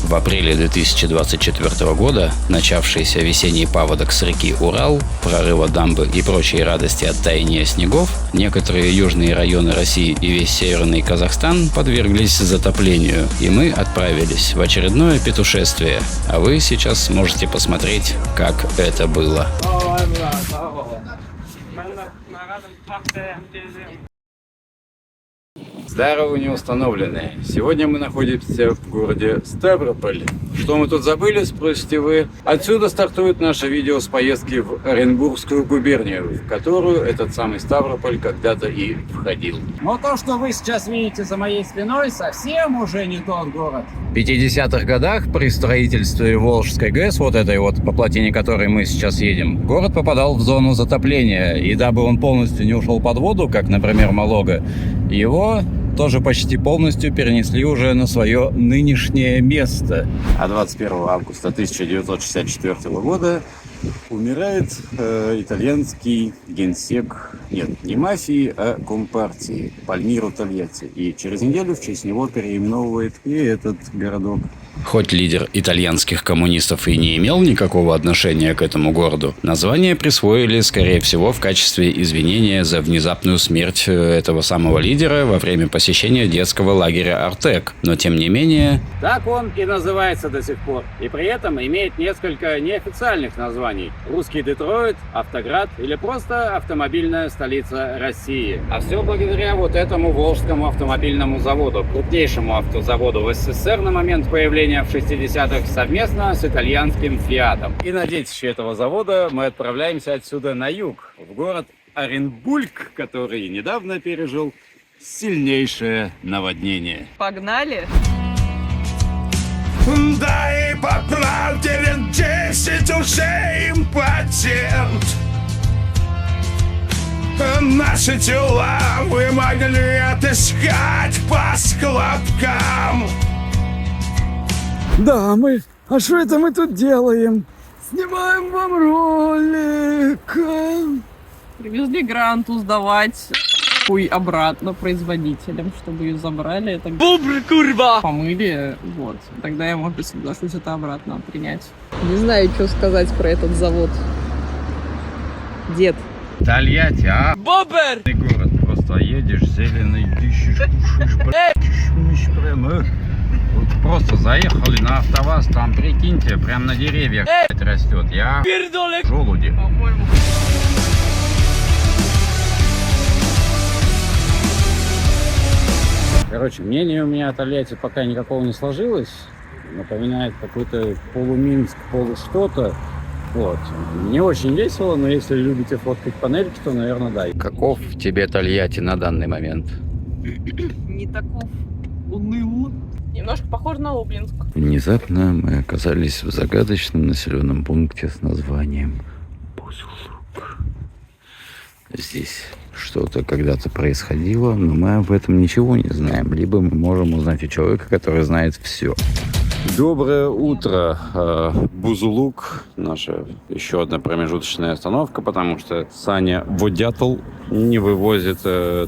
В апреле 2024 года начавшийся весенний паводок с реки Урал, прорыва дамбы и прочие радости от таяния снегов, некоторые южные районы России и весь северный Казахстан подверглись затоплению, и мы отправились в очередное петушествие. А вы сейчас сможете посмотреть, как это было. Здорово, неустановленные! Сегодня мы находимся в городе Ставрополь. Что мы тут забыли, спросите вы? Отсюда стартует наше видео с поездки в Оренбургскую губернию, в которую этот самый Ставрополь когда-то и входил. Но то, что вы сейчас видите за моей спиной, совсем уже не тот город. В 50-х годах при строительстве Волжской ГЭС, вот этой вот, по плотине которой мы сейчас едем, город попадал в зону затопления. И дабы он полностью не ушел под воду, как, например, Малога, его тоже почти полностью перенесли уже на свое нынешнее место. А 21 августа 1964 года умирает итальянский генсек, нет, не мафии, а компартии, Пальмиро Тольятти. И через неделю в честь него переименовывает и этот городок. Хоть лидер итальянских коммунистов и не имел никакого отношения к этому городу, название присвоили, скорее всего, в качестве извинения за внезапную смерть этого самого лидера во время посещения детского лагеря Артек. Но тем не менее... Так он и называется до сих пор. И при этом имеет несколько неофициальных названий. Русский Детройт, Автоград или просто автомобильная столица России. А все благодаря вот этому Волжскому автомобильному заводу, крупнейшему автозаводу в СССР на момент появления в 60-х совместно с итальянским Фиатом. И на детище этого завода мы отправляемся отсюда на юг, в город Оренбург, который недавно пережил сильнейшее наводнение. Погнали! Да и по правде лет 10 уже импотент. Наши тела вы могли отыскать по складкам. Дамы, а что это мы тут делаем? Снимаем вам ролик. Привезли гранту сдавать хуй обратно производителям, чтобы ее забрали. Это курва! Помыли, вот. Тогда я, может быть, соглашусь это обратно принять. Не знаю, что сказать про этот завод. Дед. Тольятти, а? Бобер! Город, просто едешь, зеленый, дышишь, кушаешь, блядь, прямо. Вот просто заехали на АвтоВАЗ, там, прикиньте, прям на деревьях растет. Я желуди. По-моему. Короче, мнение у меня о Тольятти пока никакого не сложилось. Напоминает какой-то полуминск, полу-что-то. Вот. Не очень весело, но если любите фоткать панельки, то, наверное, да. Каков тебе Тольятти на данный момент? Не таков уныл. Немножко похож на Обнинск. Внезапно мы оказались в загадочном населенном пункте с названием Бузулук. Здесь что-то когда-то происходило, но мы об этом ничего не знаем. Либо мы можем узнать у человека, который знает все. Доброе утро, Бузулук, наша еще одна промежуточная остановка, потому что Саня Водятл не вывозит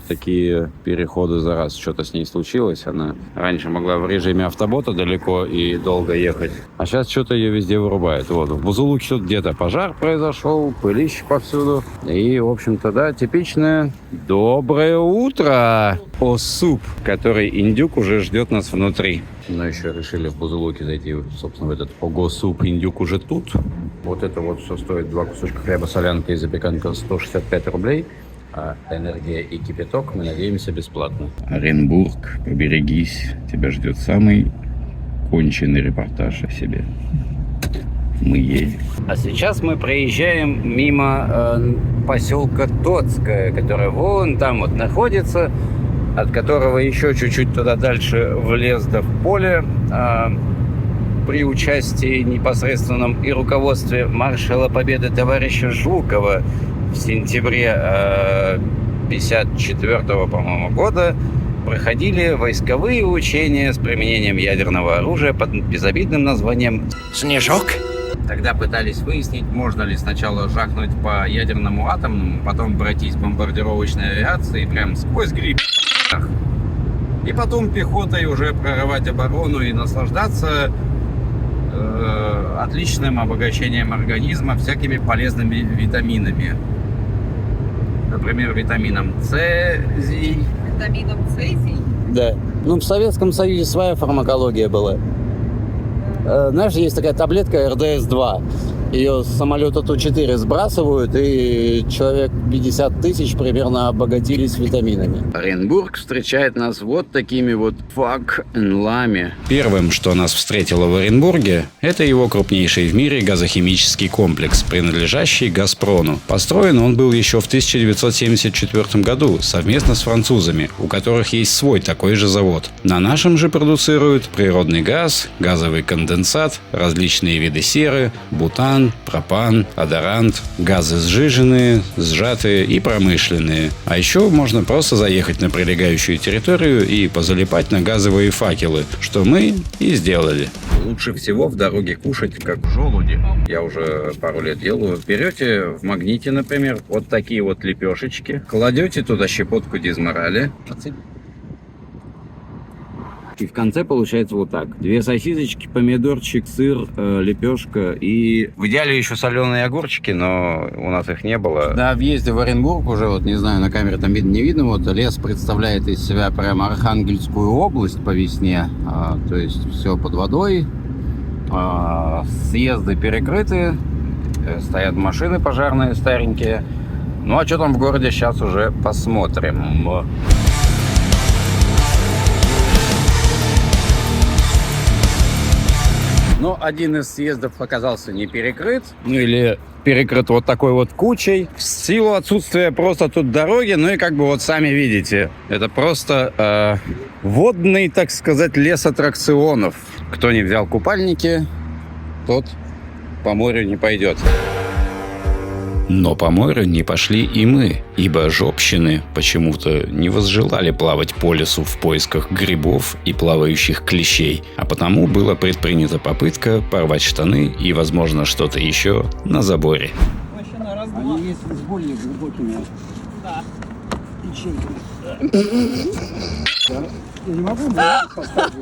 такие переходы за раз. Что-то с ней случилось, она раньше могла в режиме автобота далеко и долго ехать, а сейчас что-то ее везде вырубает. Вот, в Бузулуке тут где-то пожар произошел, пылище повсюду, и, в общем-то, да, типичное доброе утро, Осуп, который индюк уже ждет нас внутри. Но еще решили в Бузулуке зайти, собственно, в этот Огосуп. Индюк уже тут. Вот это вот все стоит 2 кусочка хлеба, солянка и запеканка 165 рублей. А энергия и кипяток, мы надеемся, бесплатно. Оренбург, поберегись. Тебя ждет самый конченый репортаж о себе. Мы едем. А сейчас мы проезжаем мимо поселка Тоцкое, которое вон там вот находится, от которого еще чуть-чуть туда дальше в лес да в поле, при участии непосредственном и руководстве маршала Победы товарища Жукова в сентябре 1954, по-моему, года проходили войсковые учения с применением ядерного оружия под безобидным названием «Снежок». Тогда пытались выяснить, можно ли сначала жахнуть по ядерному атомному, потом пройтись бомбардировочной авиацией прям сквозь гриб. И потом пехотой уже прорывать оборону и наслаждаться отличным обогащением организма всякими полезными витаминами. Например, витамином цезий. Витамином цезий. Да. Ну, в Советском Союзе своя фармакология была. Знаешь, есть такая таблетка РДС-2. Ее с самолета Ту-4 сбрасывают, и человек 50 тысяч примерно обогатились витаминами. Оренбург встречает нас вот такими вот фак-н-лами. Первым, что нас встретило в Оренбурге, это его крупнейший в мире газохимический комплекс, принадлежащий «Газпрону». Построен он был еще в 1974 году совместно с французами, у которых есть свой такой же завод. На нашем же продуцируют природный газ, газовый конденсат, различные виды серы, бутан, пропан, одорант, газы сжиженные, сжатые и промышленные. А еще можно просто заехать на прилегающую территорию и позалипать на газовые факелы, что мы и сделали. Лучше всего в дороге кушать, как желуди. Я уже пару лет делаю. Берете в Магните, например, вот такие вот лепешечки, кладете туда щепотку дизморали. И в конце получается вот так. 2 сосисочки, помидорчик, сыр, лепешка и... В идеале еще соленые огурчики, но у нас их не было. На въезде в Оренбург уже, вот не знаю, на камере там видно, не видно, вот лес представляет из себя прям Архангельскую область по весне. То есть все под водой. Съезды перекрыты. Стоят машины пожарные старенькие. Ну а что там в городе, сейчас уже посмотрим. Но один из съездов оказался не перекрыт, ну или перекрыт вот такой вот кучей. В силу отсутствия просто тут дороги, ну и как бы вот сами видите, это просто водный, так сказать, лес аттракционов. Кто не взял купальники, тот по морю не пойдет. Но по морю не пошли и мы, ибо жопщины почему-то не возжелали плавать по лесу в поисках грибов и плавающих клещей, а потому была предпринята попытка порвать штаны и, возможно, что-то еще на заборе. Вообще на раз-два. Они есть с более глубокими Да. ячейками. Я не могу поставить.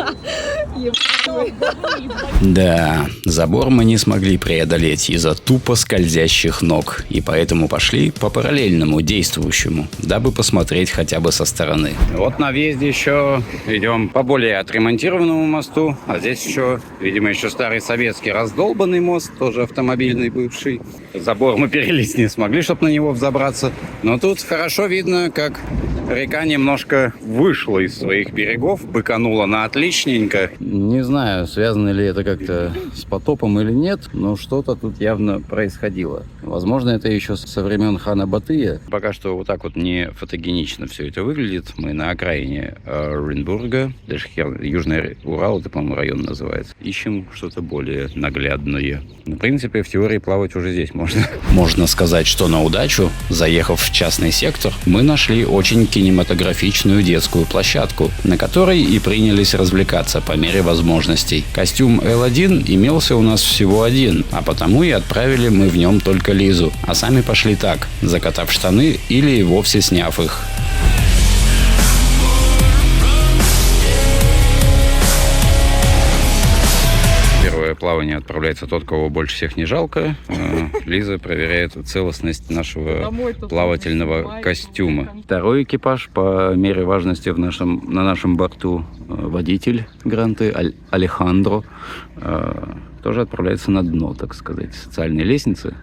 Да, забор мы не смогли преодолеть из-за тупо скользящих ног, и поэтому пошли по параллельному действующему, дабы посмотреть хотя бы со стороны. Вот на въезде еще идем по более отремонтированному мосту, а здесь еще, видимо, еще старый советский раздолбанный мост, тоже автомобильный бывший. Забор мы перелезть не смогли, чтобы на него взобраться, но тут хорошо видно, как река немножко вышла из своих берегов, быканула на отличненько. Не знаю, связано ли это как-то с потопом или нет, но что-то тут явно происходило. Возможно, это еще со времен хана Батыя. Пока что вот так вот не фотогенично все это выглядит. Мы на окраине Оренбурга, даже Южный Урал, это, по-моему, район называется. Ищем что-то более наглядное. В принципе, в теории плавать уже здесь можно. Можно сказать, что на удачу, заехав в частный сектор, мы нашли очень кинематографичную детскую площадку, на которой и принялись развлекаться по мере возможностей. Костюм L1 имелся у нас всего один, а потому и отправили мы в нем только Лизу, а сами пошли так, закатав штаны или и вовсе сняв их. Первое плавание отправляется тот, кого больше всех не жалко. Лиза проверяет целостность нашего плавательного костюма. Второй экипаж по мере важности на нашем борту, водитель Гранты Алехандро, тоже отправляется на дно, так сказать, социальной лестницы.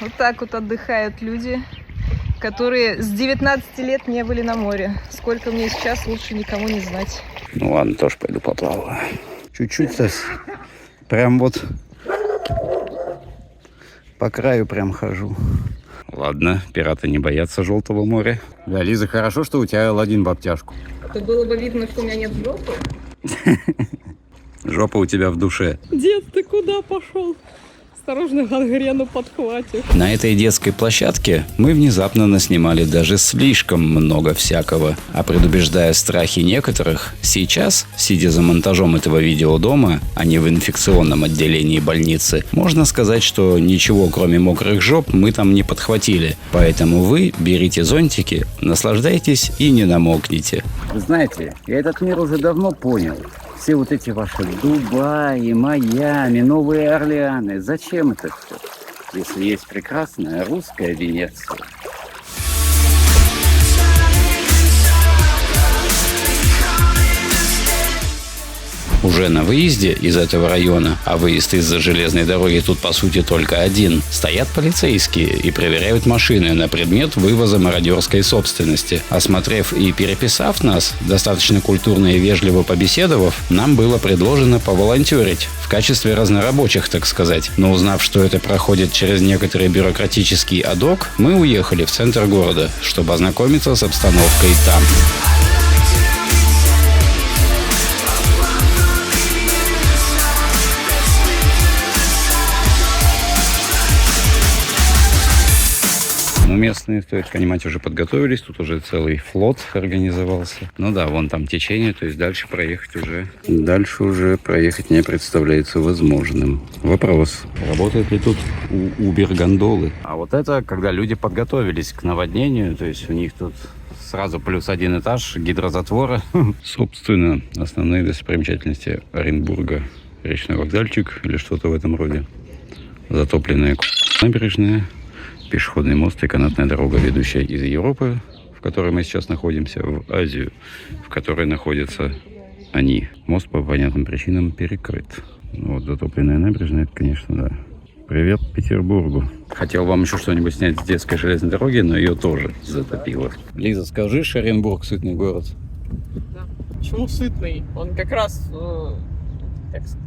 Вот так вот отдыхают люди, которые с 19 лет не были на море. Сколько мне сейчас, лучше никому не знать. Ну ладно, тоже пойду поплаваю. Чуть-чуть прям вот по краю прям хожу. Ладно, пираты не боятся Желтого моря. Да, Лиза, хорошо, что у тебя L1 в обтяжку. То было бы видно, что у меня нет жопы. Жопа у тебя в душе. Дед, ты куда пошел? Осторожно, гангрену подхватишь. На этой детской площадке мы внезапно наснимали даже слишком много всякого. А предубеждая страхи некоторых, сейчас, сидя за монтажом этого видео дома, а не в инфекционном отделении больницы, можно сказать, что ничего кроме мокрых жоп мы там не подхватили. Поэтому вы берите зонтики, наслаждайтесь и не намокните. Вы знаете, я этот мир уже давно понял. Все вот эти ваши Дубаи, Майами, Новые Орлеаны. Зачем это все? Если есть прекрасная русская Венеция. Уже на выезде из этого района, а выезд из-за железной дороги тут по сути только один, стоят полицейские и проверяют машины на предмет вывоза мародерской собственности. Осмотрев и переписав нас, достаточно культурно и вежливо побеседовав, нам было предложено поволонтерить в качестве разнорабочих, так сказать. Но узнав, что это проходит через некоторый бюрократический адок, мы уехали в центр города, чтобы ознакомиться с обстановкой там. Но местные, стоит понимать, уже подготовились. Тут уже целый флот организовался. Ну да, вон там течение, то есть дальше проехать не представляется возможным. Вопрос, работает ли тут Uber-гондолы? А вот это, когда люди подготовились к наводнению, то есть у них тут сразу плюс один этаж гидрозатвора. Собственно, основные достопримечательности Оренбурга. Речной вокзальчик или что-то в этом роде. Затопленная набережная. Пешеходный мост и канатная дорога, ведущая из Европы, в которой мы сейчас находимся, в Азию, в которой находятся они. Мост по понятным причинам перекрыт. Вот затопленная набережная, это, конечно, да. Привет Петербургу. Хотел вам еще что-нибудь снять с детской железной дороги, но ее тоже затопило. Лиза, скажи, Оренбург сытный город? Да. Почему сытный? Он как раз, так сказать,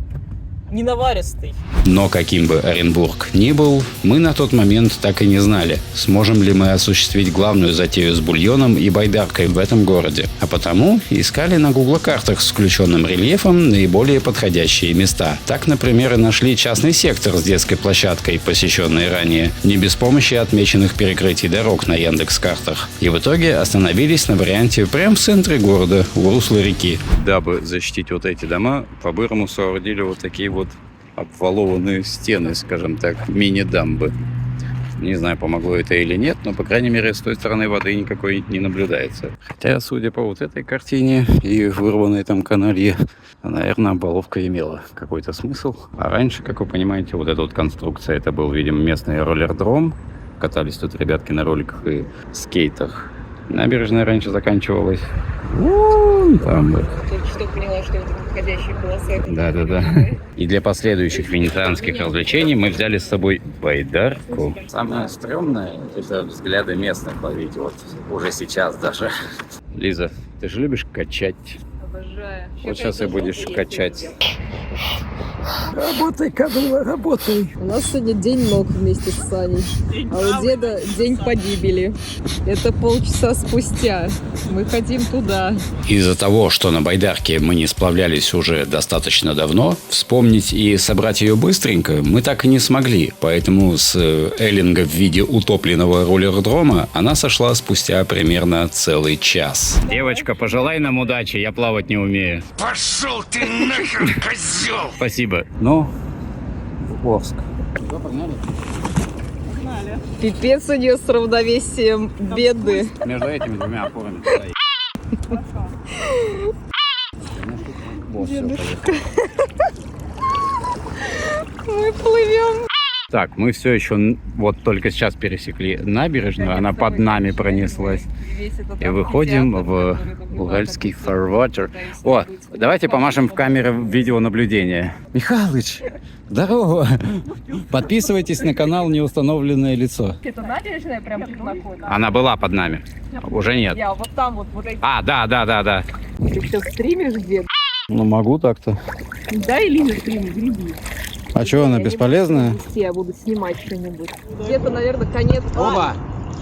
не наваристый. Но каким бы Оренбург ни был, мы на тот момент так и не знали, сможем ли мы осуществить главную затею с бульоном и байдаркой в этом городе. А потому искали на Google-картах с включенным рельефом наиболее подходящие места. Так, например, и нашли частный сектор с детской площадкой, посещенный ранее, не без помощи отмеченных перекрытий дорог на Яндекс.Картах. И в итоге остановились на варианте прямо в центре города, у русла реки. Дабы защитить вот эти дома, по-бырому соорудили вот такие вот обвалованные стены, скажем так, мини-дамбы. Не знаю, помогло это или нет, но, по крайней мере, с той стороны воды никакой не наблюдается. Хотя, судя по вот этой картине и вырванной там каналье, наверное, обваловка имела какой-то смысл. А раньше, как вы понимаете, вот эта вот конструкция, это был, видимо, местный роллердром. Катались тут ребятки на роликах и скейтах. Набережная раньше заканчивалась вон там вот. Только что поняла, что это подходящие полосы. Да. И для последующих венецианских развлечений мы взяли с собой байдарку. Самое стрёмное — это взгляды местных ловить. Вот уже сейчас даже. Лиза, ты же любишь качать? Обожаю. Вот сейчас и будешь качать. Работай, кадровая, работай. У нас сегодня день ног вместе с Саней, а у деда день погибели. Это полчаса спустя. Мы хотим туда. Из-за того, что на байдарке мы не сплавлялись уже достаточно давно, вспомнить и собрать ее быстренько мы так и не смогли. Поэтому с эллинга в виде утопленного роллердрома она сошла спустя примерно целый час. Девочка, пожелай нам удачи, я плавать не умею. Пошел ты нахер, козел! Спасибо. Ну, в Орск. Пипец у нее с равновесием беды. Между этими двумя опорами. Мы плывем. Так, мы все еще вот только сейчас пересекли набережную, она под нами пронеслась. И выходим в Уральский фарватер. О, давайте помашем в камеру видеонаблюдения. Михалыч, здорово! Подписывайтесь на канал «Неустановленное лицо». Это набережная прям тут находится? Она была под нами. Уже нет. Я вот там вот эти. А, да. Ты сейчас стримишь, дед? Ну, могу так-то. Да или не стрим, греби. А что, она бесполезная? Я буду снимать что-нибудь. Где-то, наверное, конец. Оба!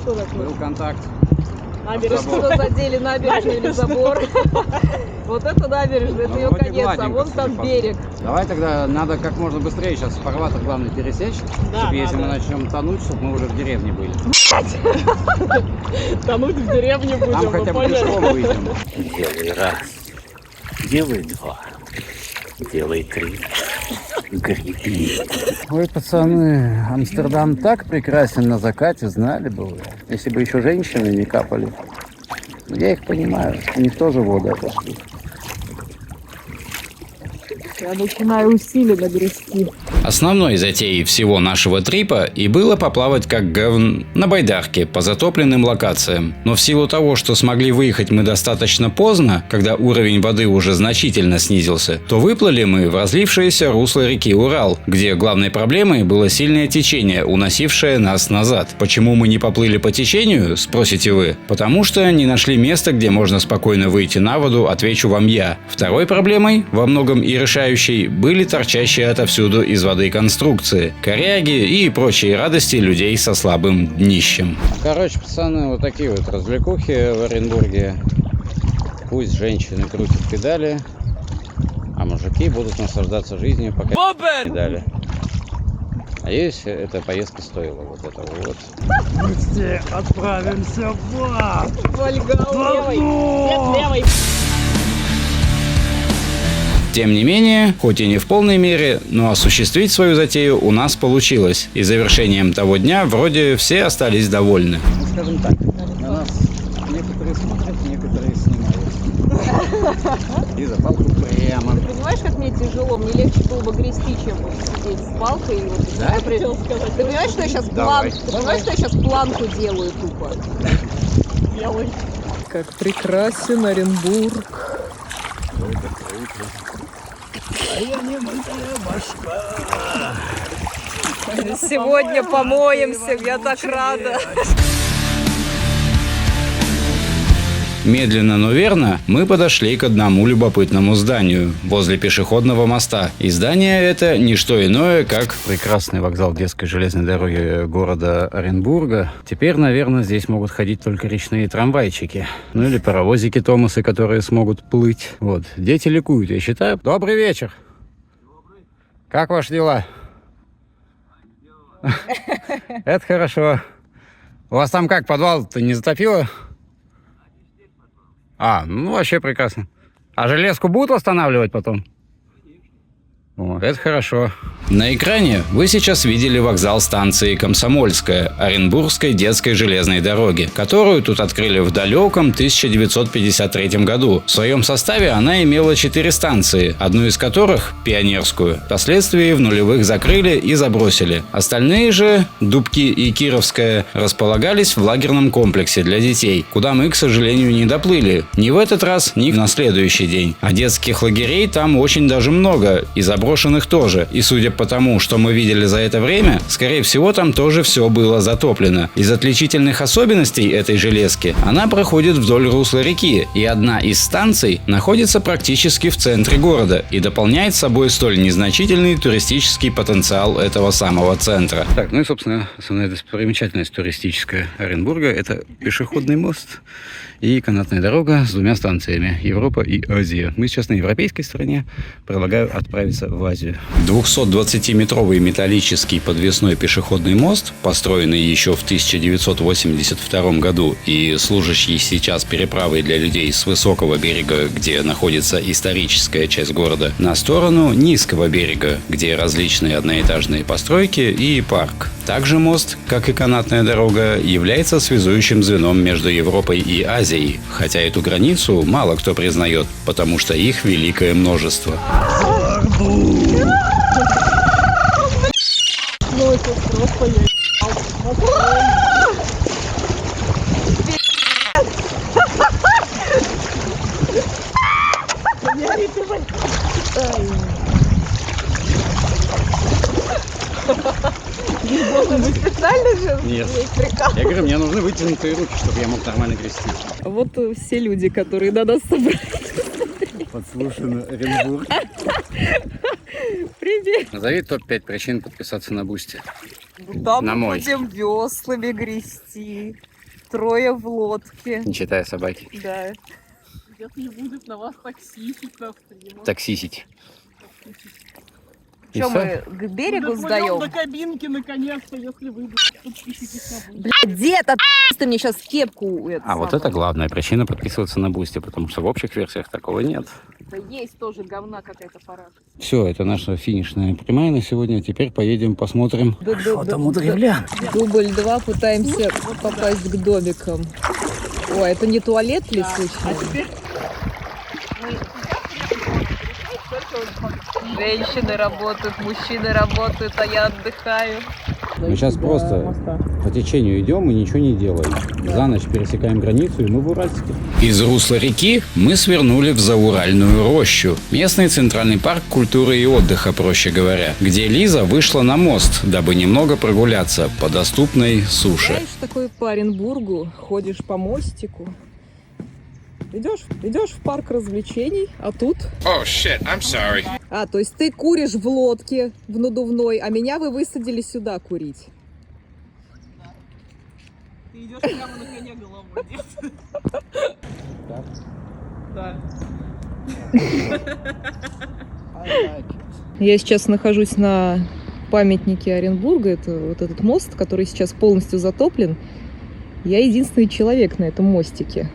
Что такое? Был контакт. Что задели, набережную или забор? Вот это набережная, это ее вроде конец, а гладенько, вон судя там по берег. Давай тогда надо как можно быстрее сейчас фарватер главное пересечь, чтобы если мы начнем тонуть, чтобы мы уже в деревне были. Тонуть в деревне будем, Там хотя бы пешком выйдем. Делай раз, делай два, делай три. Греби. Ой, пацаны, Амстердам так прекрасен на закате, знали бы вы. Если бы еще женщины не капали. Но я их понимаю, у них тоже воды отошли. Я начинаю усиленно грести. Основной затеей всего нашего трипа и было поплавать как говн на байдарке по затопленным локациям. Но в силу того, что смогли выехать мы достаточно поздно, когда уровень воды уже значительно снизился, то выплыли мы в разлившееся русло реки Урал, где главной проблемой было сильное течение, уносившее нас назад. Почему мы не поплыли по течению, спросите вы? Потому что не нашли места, где можно спокойно выйти на воду, отвечу вам я. Второй проблемой, во многом и решающей, были торчащие отовсюду из воды конструкции, коряги и прочие радости людей со слабым днищем. Короче, пацаны, вот такие вот развлекухи в Оренбурге. Пусть женщины крутят педали, а мужики будут наслаждаться жизнью, пока педали. Надеюсь, эта поездка стоила вот этого вот. Мы все отправимся в ад. Вольгал левой, нет, левой. Тем не менее, хоть и не в полной мере, но осуществить свою затею у нас получилось. И завершением того дня вроде все остались довольны. Ну, скажем так, на нас некоторые смотрят, некоторые снимают. И за палку прямо. Ты понимаешь, как мне тяжело? Мне легче было бы грести, чем сидеть с палкой. И вот, Да? хотел сказать. Ты понимаешь, что я сейчас Давай. Ты понимаешь, что я сейчас планку делаю тупо? Делай. Как прекрасен Оренбург. Сегодня помоемся, я так рада. Медленно, но верно, мы подошли к одному любопытному зданию возле пешеходного моста. И здание это не что иное, как прекрасный вокзал детской железной дороги города Оренбурга. Теперь, наверное, здесь могут ходить только речные трамвайчики. Ну или паровозики Томасы, которые смогут плыть. Вот, дети ликуют, я считаю. Добрый вечер. Как ваши дела? Это хорошо. У вас там как, подвал-то не затопило? Ну вообще прекрасно. А железку будут восстанавливать потом? О, это хорошо. На экране вы сейчас видели вокзал станции Комсомольская Оренбургской детской железной дороги, которую тут открыли в далеком 1953 году. В своем составе она имела 4 станции, одну из которых, Пионерскую, впоследствии в нулевых закрыли и забросили. Остальные же, Дубки и Кировская, располагались в лагерном комплексе для детей, куда мы, к сожалению, не доплыли. Ни в этот раз, ни на следующий день. А детских лагерей там очень даже много, и заброшенных тоже. И судя по тому, что мы видели за это время, скорее всего, там тоже все было затоплено. Из отличительных особенностей этой железки она проходит вдоль русла реки, и одна из станций находится практически в центре города и дополняет собой столь незначительный туристический потенциал этого самого центра. Так, ну и, собственно, основная достопримечательность туристическая Оренбурга – это пешеходный мост и канатная дорога с 2 станциями – Европа и Азия. Мы сейчас на европейской стороне, предлагаю отправиться в Азию. 220-метровый металлический подвесной пешеходный мост, построенный еще в 1982 году и служащий сейчас переправой для людей с высокого берега, где находится историческая часть города, на сторону низкого берега, где различные одноэтажные постройки и парк. Также мост, как и канатная дорога, является связующим звеном между Европой и Азией, хотя эту границу мало кто признает, потому что их великое множество. Ну это просто специально же? Нет. Я говорю, мне нужны вытянутые руки, чтобы я мог нормально грести. Вот все люди, которые на нас собрались. Подслушано Оренбург. Привет. Назови топ-5 причин подписаться на Бусти. Да, На мы мой. будем веслами грести. 3 в лодке. Не считая собаки. Да. Если будет на вас таксисить на стримах. Таксисить. Что мы к берегу сдаем? до кабинки, наконец-то, если вы подпишитесь на Бусти. Блядь, дед, ты мне сейчас кепку. Вот это главная причина подписываться на Бусти, потому что в общих версиях такого нет. Да есть тоже говна какая-то пора. Все, это наша финишная прямая на сегодня. Теперь поедем посмотрим. Что там у древлян? Дубль 2, пытаемся попасть к домикам. Ой, это не туалет ли случайно? Женщины работают, мужчины работают, а я отдыхаю. Мы сейчас просто по течению идем и ничего не делаем. За ночь пересекаем границу, и мы в Уральске. Из русла реки мы свернули в Зауральную рощу. Местный центральный парк культуры и отдыха, проще говоря, где Лиза вышла на мост, дабы немного прогуляться по доступной суше. Знаешь, такой по Оренбургу, ходишь по мостику, идешь в парк развлечений, а тут... Oh shit, I'm sorry. А, то есть ты куришь в лодке, в надувной, а меня вы высадили сюда курить. Ты идешь прямо на коне головой, дед. Да. Я сейчас нахожусь на памятнике Оренбурга. Это вот этот мост, который сейчас полностью затоплен. Я единственный человек на этом мостике.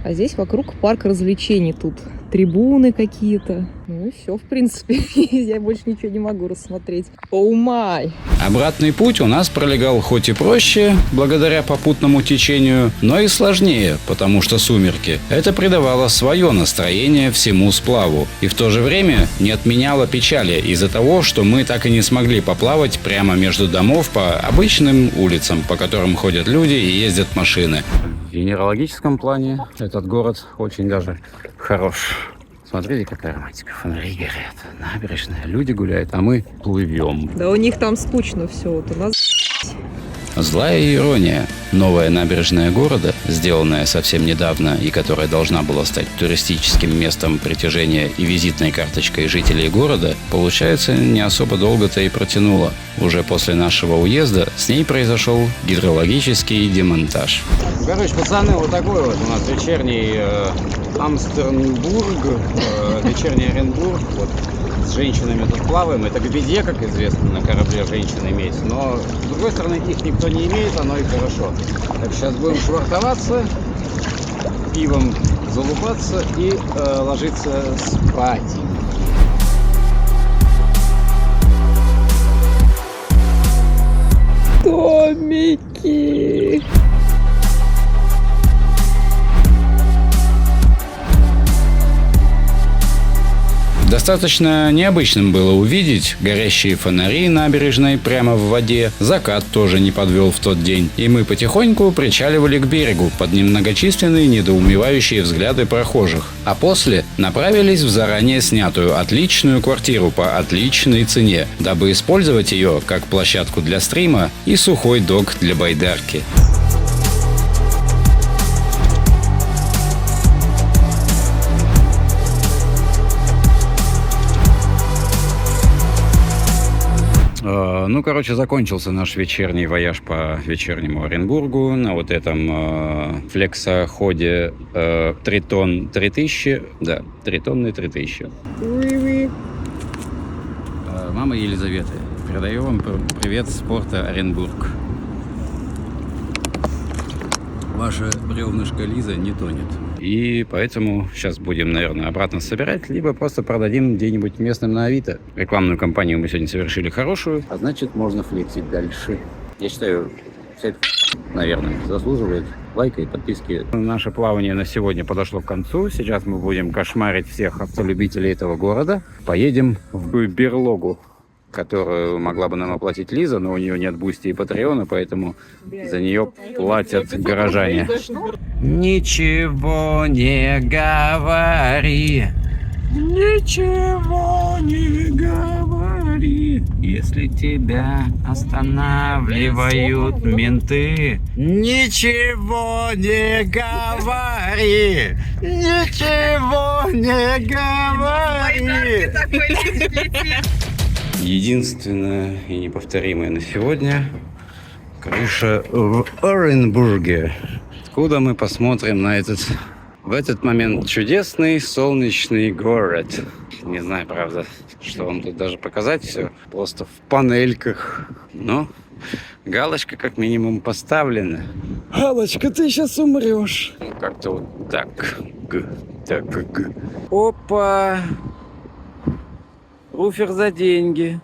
А здесь вокруг парк развлечений. Тут трибуны какие-то. Ну и все, в принципе. Я больше ничего не могу рассмотреть. Оу май! Обратный путь у нас пролегал хоть и проще, благодаря попутному течению, но и сложнее, потому что сумерки. Это придавало свое настроение всему сплаву. И в то же время не отменяло печали из-за того, что мы так и не смогли поплавать прямо между домов по обычным улицам, по которым ходят люди и ездят машины. В генералогическом плане этот город очень даже хорош. Смотрите, какая романтика. Фонари горят, набережная, люди гуляют, а мы плывем. Да у них там скучно все. Вот у нас... Злая ирония. Новая набережная города, сделанная совсем недавно и которая должна была стать туристическим местом притяжения и визитной карточкой жителей города, получается, не особо долго-то и протянула. Уже после нашего уезда с ней произошел гидрологический демонтаж. Короче, пацаны, вот такой вот у нас вечерний Амстербург, вечерний Оренбург. Вот. С женщинами тут плаваем. Это к беде, как известно, на корабле женщин иметь. Но, с другой стороны, их никто не имеет, оно и хорошо. Так, сейчас будем швартоваться, пивом залупаться и ложиться спать. Домики! Достаточно необычным было увидеть горящие фонари набережной прямо в воде. Закат тоже не подвел в тот день. И мы потихоньку причаливали к берегу под немногочисленные недоумевающие взгляды прохожих. А после направились в заранее снятую отличную квартиру по отличной цене, дабы использовать ее как площадку для стрима и сухой док для байдарки. Ну, короче, закончился наш вечерний вояж по вечернему Оренбургу на вот этом флексоходе Тритон 3000. Да, Тритонный 3000. Мама Елизаветы, передаю вам привет с порта Оренбург. Ваша бревнышко Лиза не тонет. И поэтому сейчас будем, наверное, обратно собирать, либо просто продадим где-нибудь местным на Авито. Рекламную кампанию мы сегодня совершили хорошую, а значит, можно флексить дальше. Я считаю, вся эта наверное, заслуживает лайка и подписки. Наше плавание на сегодня подошло к концу. Сейчас мы будем кошмарить всех автолюбителей этого города. Поедем в берлогу, которую могла бы нам оплатить Лиза, но у нее нет Бусти и Патреона, поэтому за нее платят горожане. Ничего не говори, ничего не говори, если тебя останавливают менты. Ничего не говори, ничего не говори. Единственное и неповторимое на сегодня — крыша в Оренбурге, откуда мы посмотрим на этот В этот момент чудесный солнечный город. Не знаю, правда, что вам тут даже показать все. Просто в панельках. Но галочка как минимум поставлена. Галочка, ты сейчас умрешь. Ну, как-то вот так. Так. Опа! Руфер за деньги.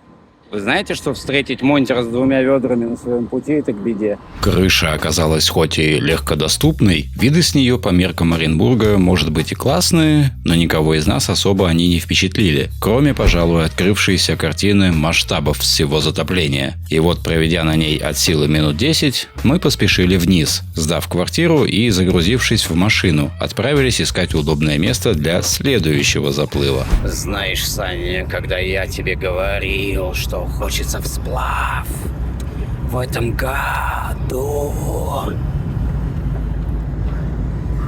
Вы знаете, что встретить монтера с 2 ведрами на своем пути – это к беде? Крыша оказалась хоть и легкодоступной, виды с нее по меркам Оренбурга, может быть, и классные, но никого из нас особо они не впечатлили, кроме, пожалуй, открывшейся картины масштабов всего затопления. И вот, проведя на ней от силы минут 10, мы поспешили вниз, сдав квартиру и, загрузившись в машину, отправились искать удобное место для следующего заплыва. Знаешь, Саня, когда я тебе говорил, что хочется в сплав в этом году.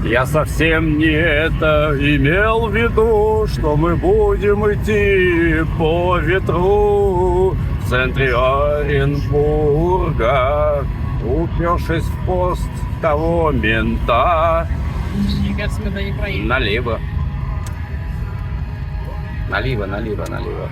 Я совсем не это имел в виду, что мы будем идти по ветру в центре Оренбурга, упершись в пост того мента. Мне кажется, когда не проедем. Налево. Налево.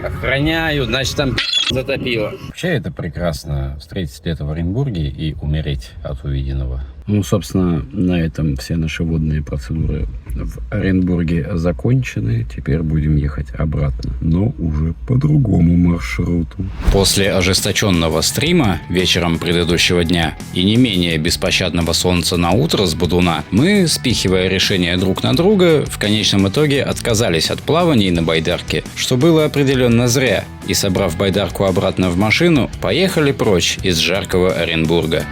Охраняют, значит, там затопило. Вообще это прекрасно встретить лето в Оренбурге и умереть от увиденного. Ну, собственно, на этом все наши водные процедуры в Оренбурге закончены. Теперь будем ехать обратно, но уже по другому маршруту. После ожесточенного стрима вечером предыдущего дня и не менее беспощадного солнца на утро с Бодуна, мы, спихивая решения друг на друга, в конечном итоге отказались от плаваний на байдарке, что было определенно зря, и, собрав байдарку обратно в машину, поехали прочь из жаркого Оренбурга.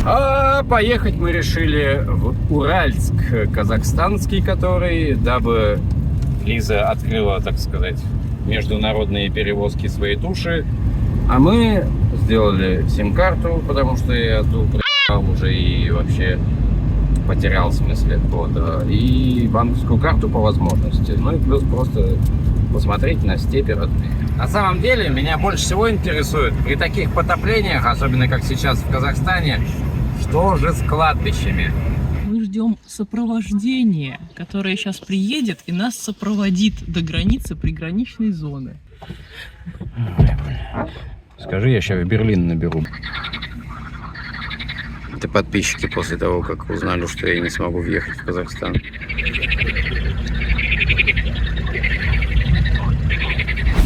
А поехать мы решили в Уральск, казахстанский, который, дабы Лиза открыла, так сказать, международные перевозки своей туши, а мы сделали сим-карту, потому что я тут проебал уже и вообще потерял в смысле, вот, и банковскую карту по возможности, ну и плюс просто посмотреть на степи родные. На самом деле, меня больше всего интересует при таких потоплениях, особенно как сейчас в Казахстане, что же с кладбищами? Мы ждем сопровождения, которое сейчас приедет и нас сопроводит до границы приграничной зоны. Скажи, я сейчас в Берлин наберу. Это подписчики после того, как узнали, что я не смогу въехать в Казахстан.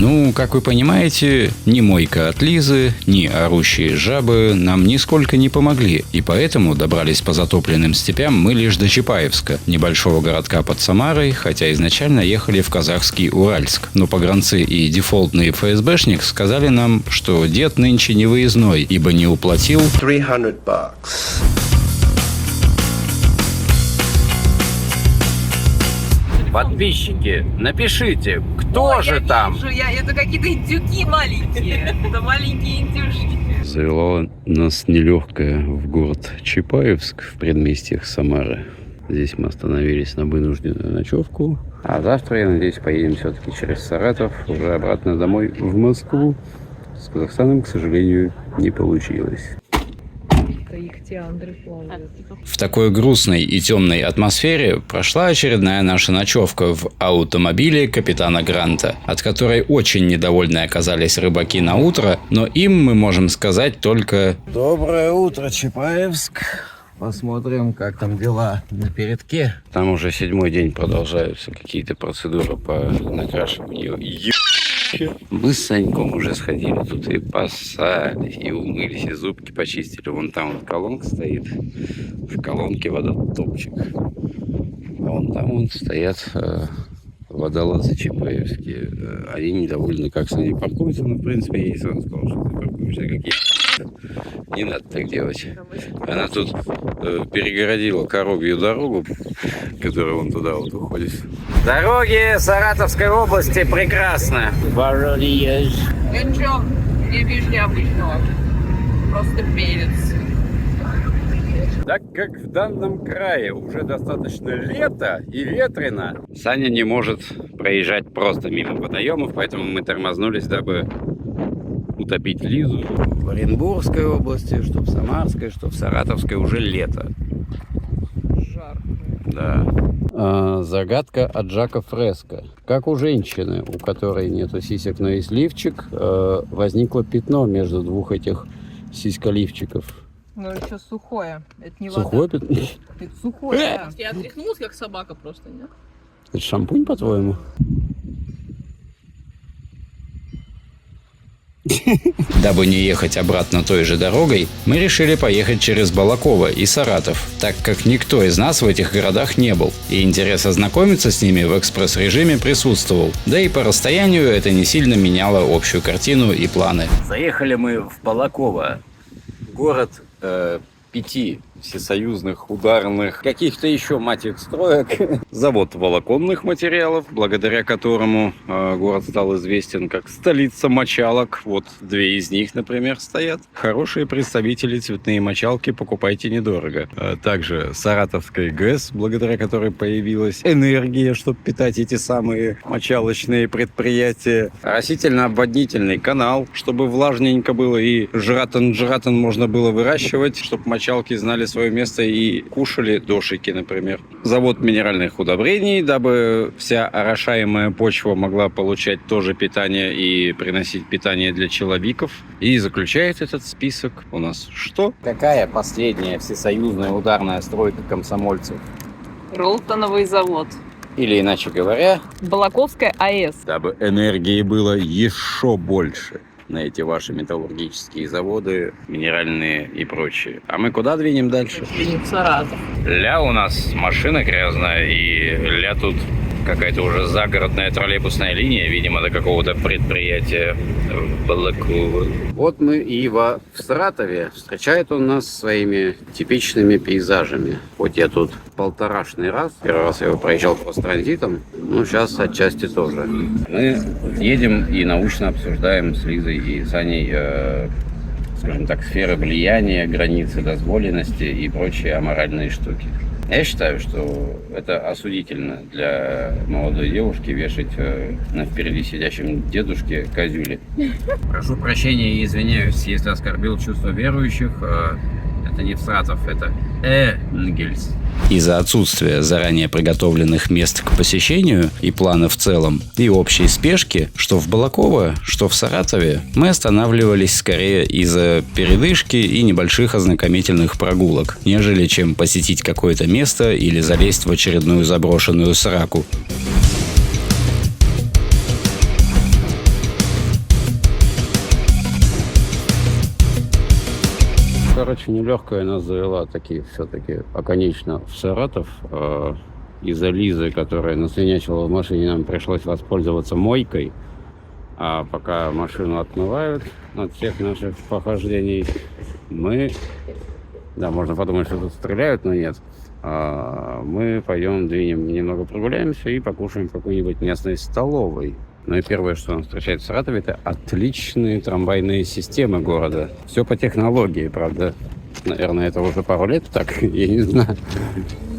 Ну, как вы понимаете, ни мойка от Лизы, ни орущие жабы нам нисколько не помогли, и поэтому добрались по затопленным степям мы лишь до Чапаевска, небольшого городка под Самарой, хотя изначально ехали в казахский Уральск. Но погранцы и дефолтный ФСБшник сказали нам, что дед нынче не выездной, ибо не уплатил $300. Подписчики, напишите, кто же там? Это какие-то индюки маленькие. Это маленькие индюшки. Завела нас нелегкая в город Чапаевск в предместьях Самары. Здесь мы остановились на вынужденную ночевку. А завтра, я надеюсь, поедем все-таки через Саратов уже обратно домой в Москву. С Казахстаном, к сожалению, не получилось. В такой грустной и темной атмосфере прошла очередная наша ночевка в автомобиле капитана Гранта, от которой очень недовольны оказались рыбаки на утро, но им мы можем сказать только Доброе утро, Чапаевск. Посмотрим, как там дела на передке. там уже 7-й день продолжаются какие-то процедуры по накрашиванию. Мы с Саньком уже сходили тут и поссали, и умылись, и зубки почистили. Вон там вот колонка стоит. В колонке водотопчик. А вон там вон стоят водолазы чапаевские. Они недовольны, как они паркуются. Но, в принципе, я ей сразу сказал, что ты паркуешься как я. Не надо так делать. Она тут перегородила коровью дорогу, которая вон туда вот уходит. Дороги Саратовской области прекрасны. Ничего, не видишь необычного. Просто перец. Так как в данном крае уже достаточно лето и ветрено, Саня не может проезжать просто мимо водоемов, поэтому мы тормознулись, дабы утопить Лизу. В Оренбургской области, что в Самарской, что в Саратовской уже лето. Жарко. Да. Загадка от Жака Фреско. Как у женщины, у которой нету сисек, но есть лифчик, возникло пятно между двух этих сиськоливчиков. Ну, еще сухое. Это не Сухое вода. пятно? Это сухое, да. Я отряхнулась, как собака просто, нет? Это шампунь, по-твоему? Дабы не ехать обратно той же дорогой, мы решили поехать через Балаково и Саратов, так как никто из нас в этих городах не был, и интерес ознакомиться с ними в экспресс-режиме присутствовал. Да и по расстоянию это не сильно меняло общую картину и планы. Заехали мы в Балаково, город 5 всесоюзных ударных каких-то еще, мать их, строек. Завод волоконных материалов, благодаря которому город стал известен как столица мочалок. Вот 2 из них, например, стоят. Хорошие представители, цветные мочалки, покупайте недорого. Также Саратовская ГЭС, благодаря которой появилась энергия, чтобы питать эти самые мочалочные предприятия. Растительно-обводнительный канал, чтобы влажненько было и жратан можно было выращивать, чтобы мочалки знали свое место и кушали дошики, например. Завод минеральных удобрений, дабы вся орошаемая почва могла получать тоже питание и приносить питание для человеков. И заключает этот список у нас что? Какая последняя всесоюзная ударная стройка комсомольцев? Ролтоновый завод. Или, иначе говоря, Балаковская АЭС. дабы энергии было еще больше на эти ваши металлургические заводы, минеральные и прочие. А мы куда двинем дальше? В Саратов. Ля у нас машина грязная, и ля тут какая-то уже загородная троллейбусная линия, видимо, до какого-то предприятия в Балаково. Вот мы и в Саратове. Встречает он нас своими типичными пейзажами. Хоть я тут 1,5-шный раз. Первый раз я его проезжал просто транзитом. Ну, сейчас отчасти тоже. Мы едем и научно обсуждаем с Лизой и Саней, скажем так, сферы влияния, границы дозволенности и прочие аморальные штуки. Я считаю, что это осудительно для молодой девушки вешать на впереди сидящем дедушке козюли. Прошу прощения и извиняюсь, если оскорбил чувства верующих. Это не Всратов, это Энгельс. Из-за отсутствия заранее приготовленных мест к посещению и плана в целом, и общей спешки, что в Балаково, что в Саратове, мы останавливались скорее из-за передышки и небольших ознакомительных прогулок, нежели чем посетить какое-то место или залезть в очередную заброшенную сраку. Короче, нелегкая нас завела таки все-таки оконечно в Саратов. Из-за Лизы, которая насвинячила в машине, нам пришлось воспользоваться мойкой. А пока машину отмывают от всех наших похождений, мы... Да, можно подумать, что тут стреляют, но нет. Мы пойдем, двинем, немного прогуляемся и покушаем в какой-нибудь местной столовой. Ну и первое, что нам встречает в Саратове, это отличные трамвайные системы города. Все по технологии, правда. Наверное, это уже пару лет так, я не знаю.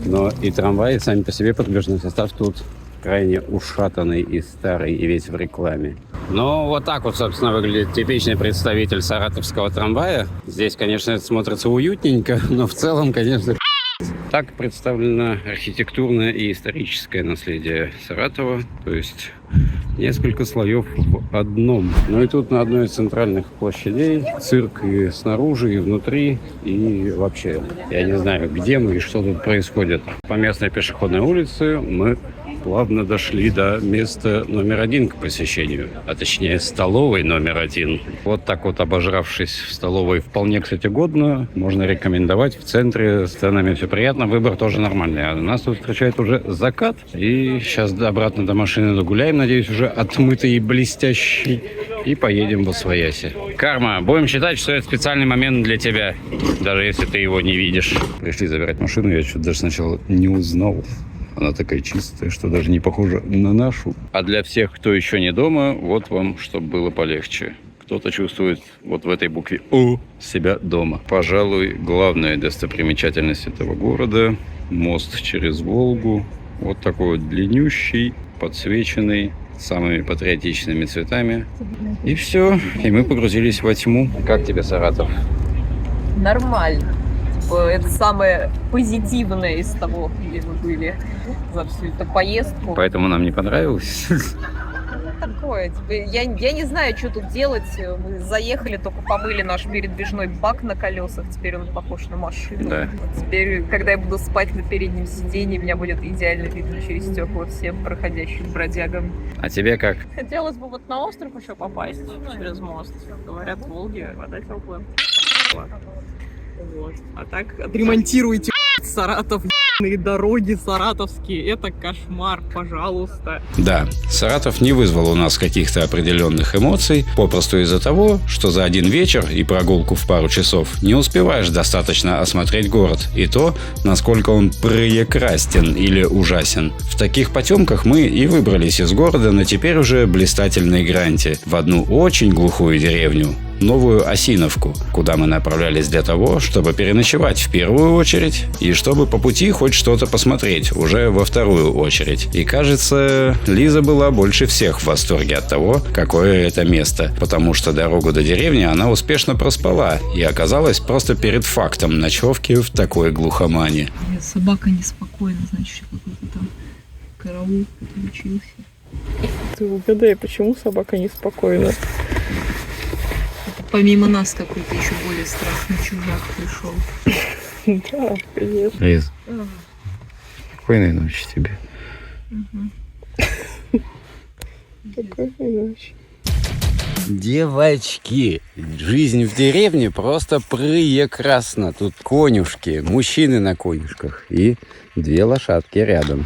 Но и трамваи сами по себе, подвижный состав тут крайне ушатанный и старый, и весь в рекламе. Ну, вот так вот, собственно, выглядит типичный представитель саратовского трамвая. Здесь, конечно, это смотрится уютненько, но в целом, конечно... Так представлено архитектурное и историческое наследие Саратова, то есть несколько слоев в одном. Ну и тут на одной из центральных площадей цирк и снаружи, и внутри, и вообще. Я не знаю, где мы и что тут происходит. По местной пешеходной улице мы плавно дошли до места номер 1 к посещению, а точнее столовой номер 1. Вот так вот, обожравшись в столовой, вполне, кстати, годно, можно рекомендовать. В центре с ценами все приятно, выбор тоже нормальный. А нас тут встречает уже закат. И сейчас обратно до машины догуляем, надеюсь, уже отмытый и блестящий. И поедем в Освояси. Карма, будем считать, что это специальный момент для тебя, даже если ты его не видишь. Пришли забирать машину, я что-то даже сначала не узнал. Она такая чистая, что даже не похожа на нашу. А для всех, кто еще не дома, вот вам, чтобы было полегче. Кто-то чувствует вот в этой букве «О» себя дома. Пожалуй, главная достопримечательность этого города – мост через Волгу. Вот такой вот длиннющий, подсвеченный, самыми патриотичными цветами. И все, и мы погрузились во тьму. Как тебе Саратов? Нормально. Типа, это самое позитивное из того, где мы были за всю эту поездку. Поэтому нам не понравилось. Такое. Типа, я не знаю, что тут делать. Мы заехали, только помыли наш передвижной бак на колесах. Теперь он похож на машину. Да. Теперь, когда я буду спать на переднем сиденье, меня будет идеально видно через стекла всем проходящим бродягам. А тебе как? Хотелось бы вот на остров еще попасть через мост. Говорят, в Волге вода теплая. Вот. А так отремонтируйте Саратов, дороги саратовские. Это кошмар, пожалуйста. Да, Саратов не вызвал у нас каких-то определенных эмоций, попросту из-за того, что за один вечер и прогулку в пару часов не успеваешь достаточно осмотреть город и то, насколько он прекрасен или ужасен. В таких потемках мы и выбрались из города на теперь уже блистательной Гранте в одну очень глухую деревню, Новую Осиновку, куда мы направлялись для того, чтобы переночевать в первую очередь и чтобы по пути хоть что-то посмотреть уже во вторую очередь. И кажется, Лиза была больше всех в восторге от того, какое это место, потому что дорогу до деревни она успешно проспала и оказалась просто перед фактом ночевки в такой глухомане. Собака неспокойна, значит, какой-то там караул подключился. Ты угадай, почему собака неспокойна? Помимо нас какой-то еще более страшный чужак пришел. Да, конечно. Лиз, спокойной ночи тебе. Спокойной ночи. Девочки, жизнь в деревне просто прекрасна. Тут конюшки, мужчины на конюшках и 2 лошадки рядом.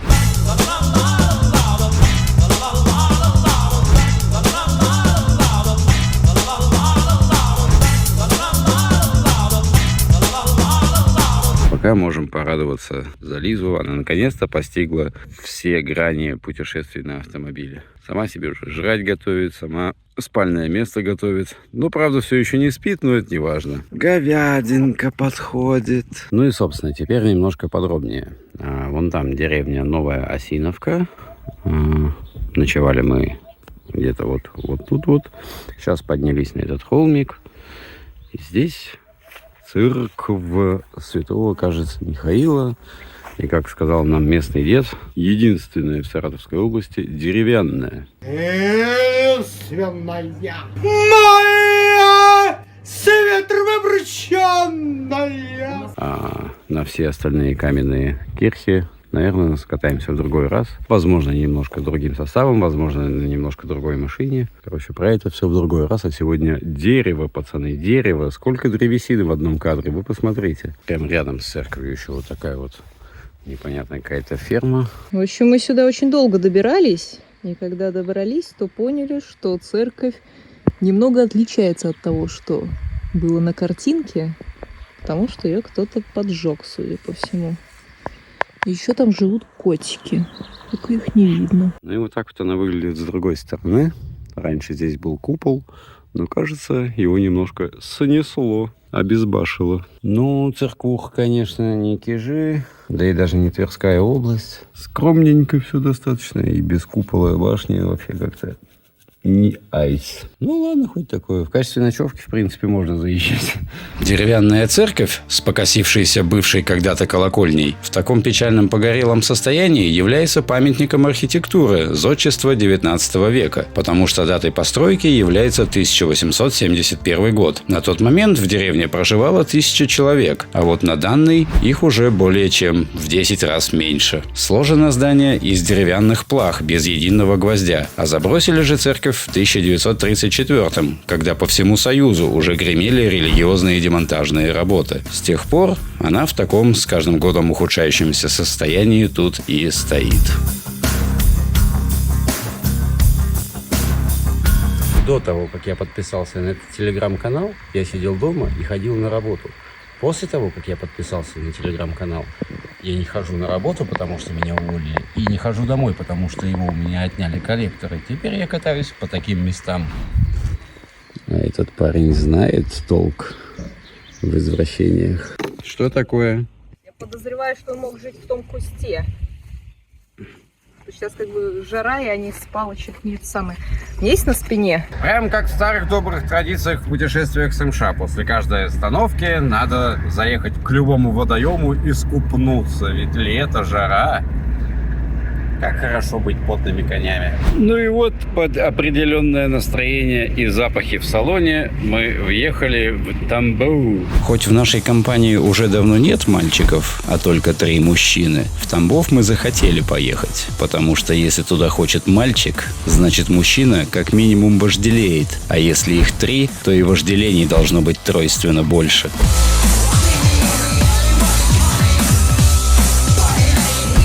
Пока можем порадоваться за Лизу. Она наконец-то постигла все грани путешествий на автомобиле. Сама себе уже жрать готовит, сама спальное место готовит. Ну, правда, все еще не спит, но это не важно. Говядинка подходит. Ну и, собственно, теперь немножко подробнее. Вон там деревня Новая Осиновка. Ночевали мы где-то вот тут вот. Сейчас поднялись на этот холмик. И здесь церковь святого, кажется, Михаила. И, как сказал нам местный дед, единственная в Саратовской области деревянная. Единственная моя светлообращенная. А на все остальные каменные кирхи, наверное, скатаемся в другой раз. Возможно, немножко другим составом, возможно, на немножко другой машине. Короче, про это все в другой раз. А сегодня дерево, пацаны, дерево. Сколько древесины в одном кадре, вы посмотрите. Прямо рядом с церковью еще вот такая вот непонятная какая-то ферма. В общем, мы сюда очень долго добирались. И когда добрались, то поняли, что церковь немного отличается от того, что было на картинке, потому что ее кто-то поджег, судя по всему. Еще там живут котики, только их не видно. Ну и вот так вот она выглядит с другой стороны. Раньше здесь был купол, но, кажется, его немножко снесло, обезбашило. Ну, церквуха, конечно, не Кижи, да и даже не Тверская область. Скромненько все достаточно, и без купола и башни вообще как-то не айс. Ну ладно, хоть такое. В качестве ночевки, в принципе, можно заезжать. Деревянная церковь с покосившейся бывшей когда-то колокольней в таком печальном погорелом состоянии является памятником архитектуры зодчества 19 века, потому что датой постройки является 1871 год. На тот момент в деревне проживало 1000 человек, а вот на данный их уже более чем в 10 раз меньше. Сложено здание из деревянных плах без единого гвоздя, а забросили же церковь в 1934-м, когда по всему Союзу уже гремели религиозные демонтажные работы. С тех пор она в таком с каждым годом ухудшающемся состоянии тут и стоит. До того, как я подписался на этот телеграм-канал, я сидел дома и ходил на работу. После того, как я подписался на телеграм-канал, я не хожу на работу, потому что меня уволили, и не хожу домой, потому что его у меня отняли коллекторы. Теперь я катаюсь по таким местам. А этот парень знает толк в извращениях. Что такое? Я подозреваю, что он мог жить в том кусте. Сейчас как бы жара, и они с палочек не самые. Есть на спине? Прям как в старых добрых традициях в путешествиях с МШ. После каждой остановки надо заехать к любому водоему и скупнуться. Ведь лето, жара. Как хорошо быть потными конями. Ну и вот под определенное настроение и запахи в салоне мы въехали в Тамбов. Хоть в нашей компании уже давно нет мальчиков, а только 3 мужчины, в Тамбов мы захотели поехать. Потому что если туда хочет мальчик, значит мужчина как минимум вожделеет. А если их 3, то и вожделений должно быть тройственно больше.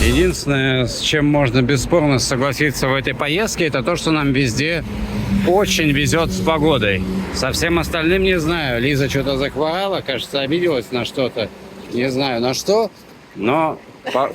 Единственное, с чем можно бесспорно согласиться в этой поездке, это то, что нам везде очень везет с погодой. Со всем остальным не знаю. Лиза что-то захворала, кажется, обиделась на что-то. Не знаю на что, но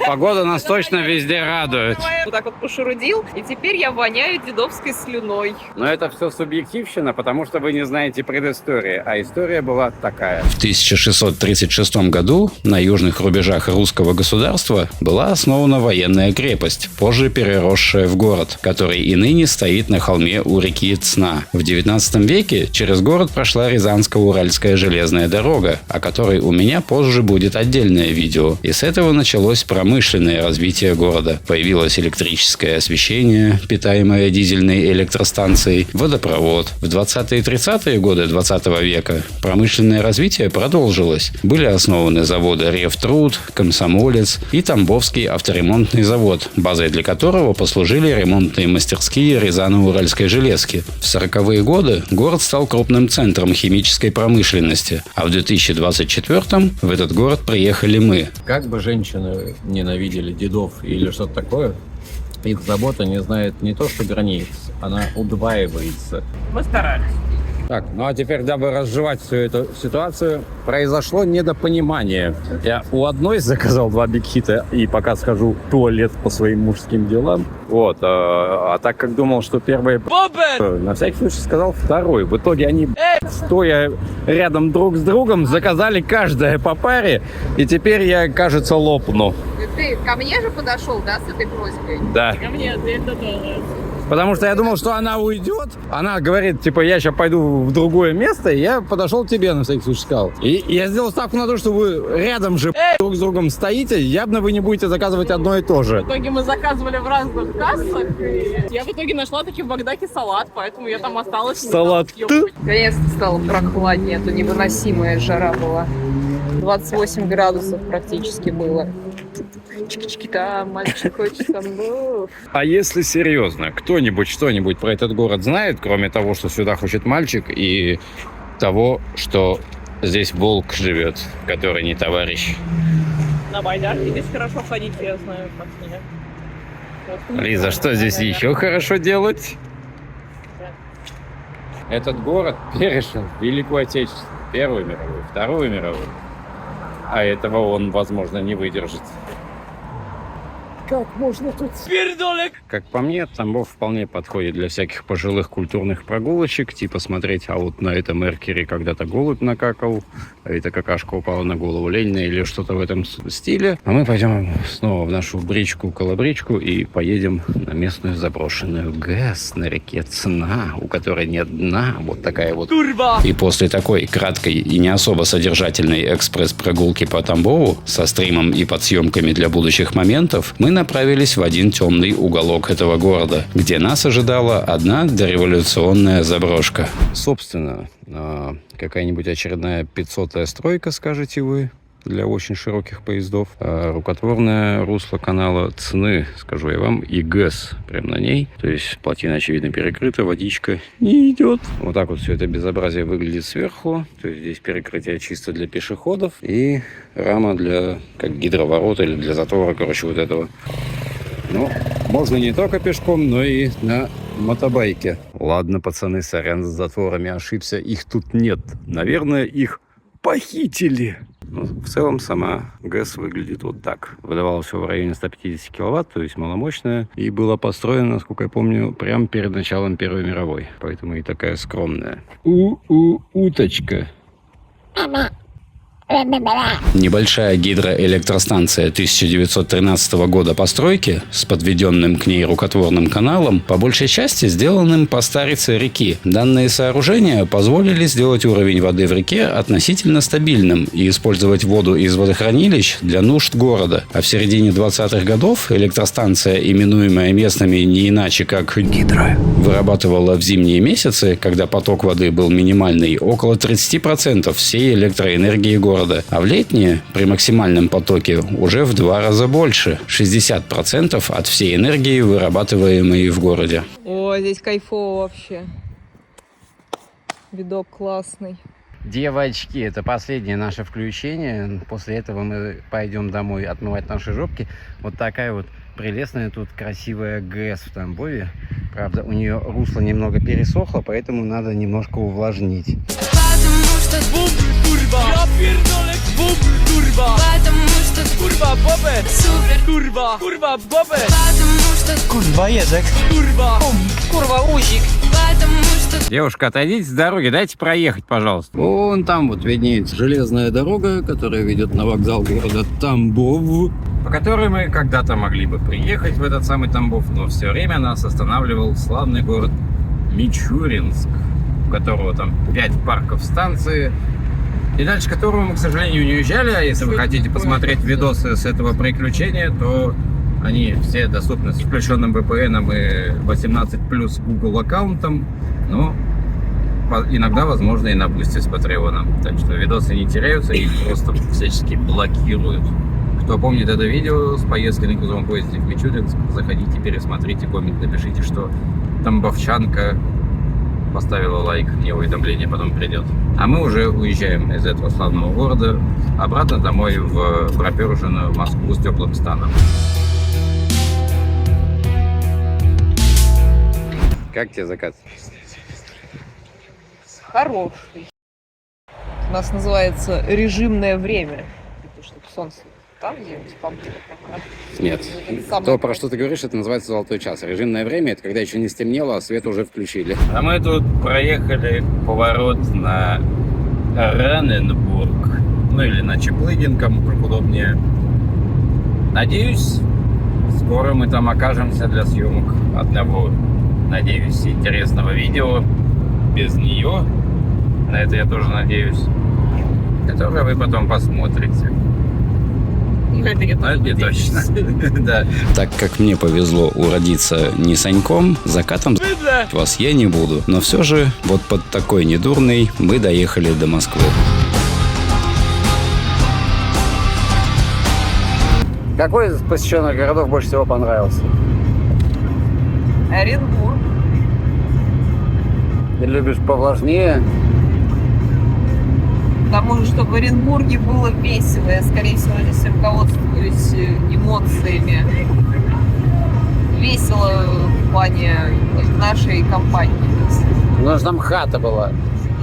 погода нас точно везде радует. Вот так вот пошурудил, и теперь я воняю дедовской слюной. Но это все субъективщина, потому что вы не знаете предыстории, а история была такая. В 1636 году на южных рубежах русского государства была основана военная крепость, позже переросшая в город, который и ныне стоит на холме у реки Цна. В 19 веке через город прошла Рязанско-Уральская железная дорога, о которой у меня позже будет отдельное видео. И с этого началось промышленное развитие города. Появилось электрическое освещение, питаемое дизельной электростанцией, водопровод. В 20-е и 30-е годы 20 века промышленное развитие продолжилось. Были основаны заводы «Ревтруд», «Комсомолец» и Тамбовский авторемонтный завод, базой для которого послужили ремонтные мастерские Рязано-Уральской железки. В 40-е годы город стал крупным центром химической промышленности, а в 2024-м в этот город приехали мы. Как бы женщины ненавидели дедов или что-то такое, их забота не знает не то что границ, она удваивается. Мы старались. Так, ну а теперь, дабы разжевать всю эту ситуацию, произошло недопонимание. Я у одной заказал 2 биг-хита и пока схожу в туалет по своим мужским делам. Вот, а так как думал, что первый... На всякий случай сказал второй. В итоге они, стоя рядом друг с другом, заказали каждая по паре, и теперь я, кажется, лопну. Ты ко мне же подошел, да, с этой просьбой? Да. Ко мне это тоже. Потому что я думал, что она уйдет. Она говорит, типа, я сейчас пойду в другое место, и я подошел к тебе, на всякий случай сказал. И я сделал ставку на то, что вы рядом же друг с другом стоите, явно вы не будете заказывать одно и то же. В итоге мы заказывали в разных кассах, и я в итоге нашла таки в Багдаке салат, поэтому я там осталась. Салат. Наконец-то стало прохладнее, а то невыносимая жара была. 28 градусов практически было. Чики-чики-та, мальчик хочет Тамбов. А если серьезно, кто-нибудь что-нибудь про этот город знает, кроме того, что сюда хочет мальчик, и того, что здесь волк живет, который не товарищ? На байдарке здесь хорошо ходить, я знаю, как меня. Лиза, что здесь еще хорошо делать? Этот город пережил Великую Отечественную, Первую мировую, Вторую мировую. А этого он, возможно, не выдержит. Как можно тут... Как по мне, Тамбов вполне подходит для всяких пожилых культурных прогулочек, типа смотреть, а вот на этом Меркере когда-то голубь накакал, а эта какашка упала на голову Ленина или что-то в этом стиле. А мы пойдем снова в нашу бричку-колобричку и поедем на местную заброшенную ГЭС на реке Цна, у которой нет дна, вот такая вот турба. И после такой краткой и не особо содержательной экспресс-прогулки по Тамбову со стримом и подсъемками для будущих моментов мы направились в один темный уголок этого города, где нас ожидала одна дореволюционная заброшка. Собственно, какая-нибудь очередная 500-я стройка, скажете вы, для очень широких поездов. Рукотворное русло канала Цны, скажу я вам, и ГЭС прямо на ней. То есть плотина, очевидно, перекрыта, водичка не идет. Вот так вот все это безобразие выглядит сверху. То есть здесь перекрытие чисто для пешеходов и рама для, как гидроворота или для затвора, короче, вот этого. Ну, можно не только пешком, но и на мотобайке. Ладно, пацаны, сорян, с затворами ошибся. Их тут нет. Наверное, их похитили. Ну, в целом, сама ГЭС выглядит вот так. Выдавалась все в районе 150 киловатт, то есть маломощная. И была построена, насколько я помню, прямо перед началом Первой мировой. Поэтому и такая скромная. Уточка. Небольшая гидроэлектростанция 1913 года постройки с подведенным к ней рукотворным каналом, по большей части сделанным по старице реки. Данные сооружения позволили сделать уровень воды в реке относительно стабильным и использовать воду из водохранилищ для нужд города. А в середине 20-х годов электростанция, именуемая местными не иначе как «Гидро», вырабатывала в зимние месяцы, когда поток воды был минимальный, около 30% всей электроэнергии города, а в летние, при максимальном потоке, уже в 2 раза больше – 60% от всей энергии, вырабатываемой в городе. О, здесь кайфово вообще. Видок классный. Девочки, это последнее наше включение. После этого мы пойдем домой отмывать наши жопки. Вот такая вот прелестная тут красивая ГЭС в Тамбове. Правда, у нее русло немного пересохло, поэтому надо немножко увлажнить. Потому что курва, я пердолек курва, потому что курва бобе, супер курва, курва бобе, потому что курва язык, курва, курва узик, потому что... Девушка, отойдите с дороги, дайте проехать, пожалуйста. Вон там вот виднеется железная дорога, которая ведет на вокзал города Тамбов, по которой мы когда-то могли бы приехать в этот самый Тамбов, но все время нас останавливал славный город Мичуринск, у которого там 5 парков станции, и дальше которого мы, к сожалению, не уезжали. А если вы хотите посмотреть видосы с этого приключения, то они все доступны с включенным VPN и 18+ Google аккаунтом, но иногда, возможно, и на бусте с Патреоном. Так что видосы не теряются, их просто всячески блокируют. Кто помнит это видео с поездкой на грузовом поезде в Мичуринск, заходите, пересмотрите, коммент напишите, что тамбовчанка поставила лайк, мне уведомление потом придет. А мы уже уезжаем из этого славного города обратно домой в проперженную Москву с теплым станом. Как тебе закат? Хороший. У нас называется режимное время. Чтобы солнце там где-нибудь побыло. Нет. Самое... То, про что ты говоришь, это называется золотой час. Режимное время — это когда еще не стемнело, а свет уже включили. А мы тут проехали поворот на Раненбург. Ну или на Чеплыгин, кому как удобнее. Надеюсь, скоро мы там окажемся для съемок одного, надеюсь, интересного видео. Без нее, на это я тоже надеюсь, которое вы потом посмотрите. Это не точно. Да. Так как мне повезло уродиться не Саньком, закатом вас я не буду. Но все же, вот под такой недурной мы доехали до Москвы. Какой из посещенных городов больше всего понравился? Оренбург. Ты любишь повлажнее? Потому что чтобы в Оренбурге было весело. Я, скорее всего, здесь руководствуюсь эмоциями. Весело в плане нашей компании. У нас там хата была.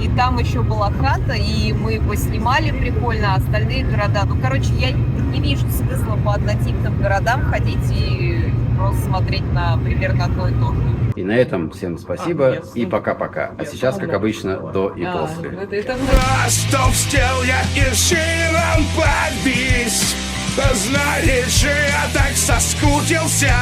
И там еще была хата, и мы поснимали прикольно, а остальные города... Ну, короче, я не вижу смысла по однотипным городам ходить и просто смотреть на примерно одно и то же. И на этом всем спасибо и пока-пока. А сейчас, как обычно, до и после. Ростовстел я эфиром подвис. Знаешь, я так соскучился.